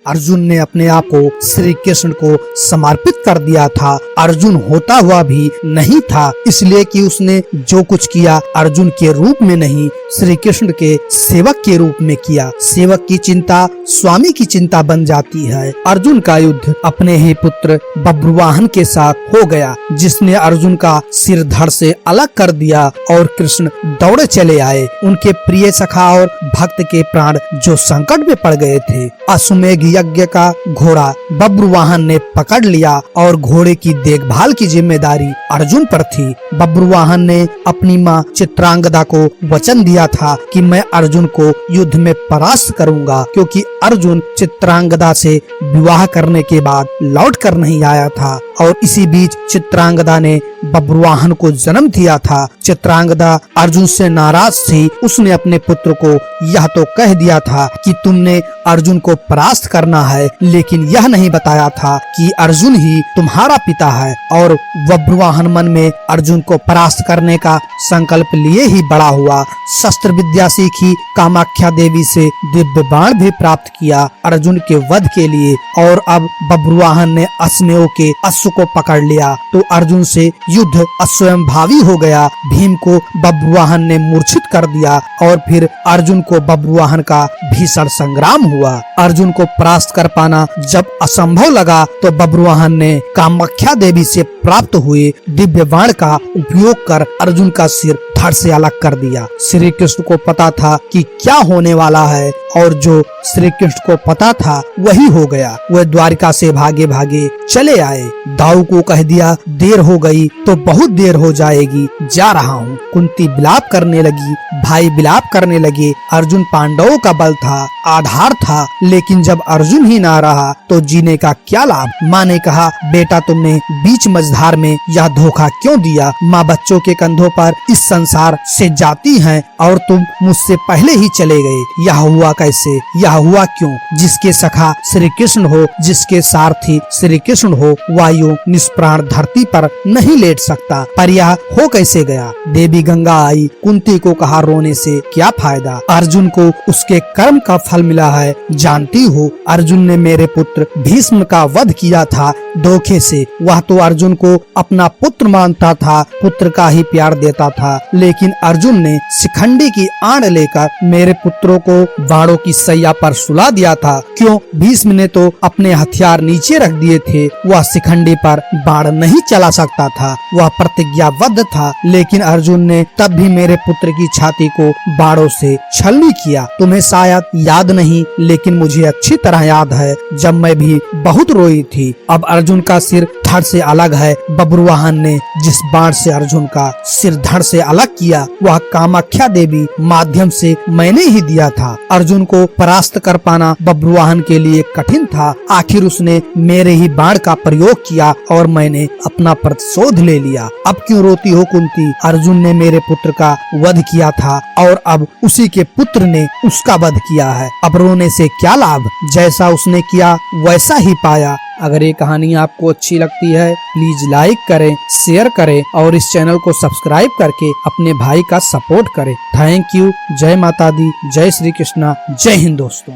अर्जुन ने अपने आप को श्री कृष्ण को समर्पित कर दिया था। अर्जुन होता हुआ भी नहीं था, इसलिए कि उसने जो कुछ किया अर्जुन के रूप में नहीं, श्री कृष्ण के सेवक के रूप में किया। सेवक की चिंता स्वामी की चिंता बन जाती है। अर्जुन का युद्ध अपने ही पुत्र बब्रुवाहन के साथ हो गया, जिसने अर्जुन का सिर धड़ से अलग कर दिया और कृष्ण दौड़े चले आए। उनके प्रिय सखा और भक्त के प्राण जो संकट में पड़ गए थे। अश्वमेध यज्ञ का घोड़ा बब्रुवाहन ने पकड़ लिया और घोड़े की देखभाल की जिम्मेदारी अर्जुन पर थी। बब्रुवाहन ने अपनी माँ चित्रांगदा को वचन दिया था कि मैं अर्जुन को युद्ध में परास्त करूंगा, क्योंकि अर्जुन चित्रांगदा से विवाह करने के बाद लौट कर नहीं आया था और इसी बीच चित्रांगदा ने बब्रुवाहन को जन्म दिया था। चित्रांगदा अर्जुन से नाराज थी। उसने अपने पुत्र को यह तो कह दिया था कि तुमने अर्जुन को परास्त करना है, लेकिन यह नहीं बताया था कि अर्जुन ही तुम्हारा पिता है। और बब्रुवाहन मन में अर्जुन को परास्त करने का संकल्प लिए ही बड़ा हुआ। शस्त्र विद्या सीखी, कामाख्या देवी से दिव्य बाण भी प्राप्त किया अर्जुन के वध के लिए। और अब बब्रुवाहन ने अश्वमेव के अश्व को पकड़ लिया तो अर्जुन से युद्ध अस्वयंभावी हो गया। भीम को बब्रुवाहन ने मूर्छित कर दिया और फिर अर्जुन को बब्रुवाहन का भीषण संग्राम हुआ। अर्जुन को परास्त कर पाना जब असंभव लगा तो बब्रुवाहन ने कामाख्या देवी से प्राप्त हुए दिव्य बाण का उपयोग कर अर्जुन का सिर धड़ से अलग कर दिया। श्री कृष्ण को पता था कि क्या होने वाला है और जो श्री कृष्ण को पता था वही हो गया। वह द्वारिका से भागे भागे चले आए। दाऊ को कह दिया देर हो गई तो बहुत देर हो जाएगी, जा रहा हूँ। कुंती विलाप करने लगी, भाई विलाप करने लगे। अर्जुन पांडवों का बल था, आधार था, लेकिन जब अर्जुन ही ना रहा तो जीने का क्या लाभ। माँ ने कहा बेटा तुमने बीच मझधार में यह धोखा क्यों दिया। माँ बच्चों के कंधों पर इस संसार से जाती हैं और तुम मुझसे पहले ही चले गए। यह हुआ कैसे, यह हुआ क्यों। जिसके सखा श्री कृष्ण हो, जिसके सारथी श्री कृष्ण हो, वायु निष्प्राण धरती पर नहीं लेट सकता, पर यह हो कैसे गया। देवी गंगा आई, कुंती को कहा रोने से क्या फायदा। अर्जुन को उसके कर्म का फल मिला है। जानती हो अर्जुन ने मेरे पुत्र भीष्म का वध किया था धोखे से। वह तो अर्जुन को अपना पुत्र मानता था, पुत्र का ही प्यार देता था, लेकिन अर्जुन ने शिखंडी की आड़ लेकर मेरे पुत्रों को बाणों की सैया पर सुला दिया था। क्यों, भीष्म ने तो अपने हथियार नीचे रख दिए थे। वह शिखंडी पर बाण नहीं चला सकता था, वह प्रतिज्ञाबद्ध था, लेकिन अर्जुन ने तब भी मेरे पुत्र की छाती को बाणों से छलनी किया। तुम्हें शायद याद नहीं, लेकिन मुझे अच्छी तरह याद है जब मैं भी बहुत रोई थी। अब अर्जुन का सिर धड़ से अलग है। बब्रुवाहन ने जिस बाण से अर्जुन का सिर धड़ से अलग किया वह कामाख्या देवी माध्यम से मैंने ही दिया था। अर्जुन को परास्त कर पाना बब्रुवाहन के लिए कठिन था। आखिर उसने मेरे ही बाण का प्रयोग किया और मैंने अपना प्रतिशोध ले लिया। अब क्यों रोती हो कुंती, अर्जुन ने मेरे पुत्र का वध किया था और अब उसी के पुत्र ने उसका वध किया है। अब रोने से क्या लाभ, जैसा उसने किया वैसा ही पाया। अगर ये कहानी आपको अच्छी लगती है प्लीज लाइक करें, शेयर करें और इस चैनल को सब्सक्राइब करके अपने भाई का सपोर्ट करें। Thank you. जय माता दी, जय श्री कृष्णा, जय हिंद दोस्तों।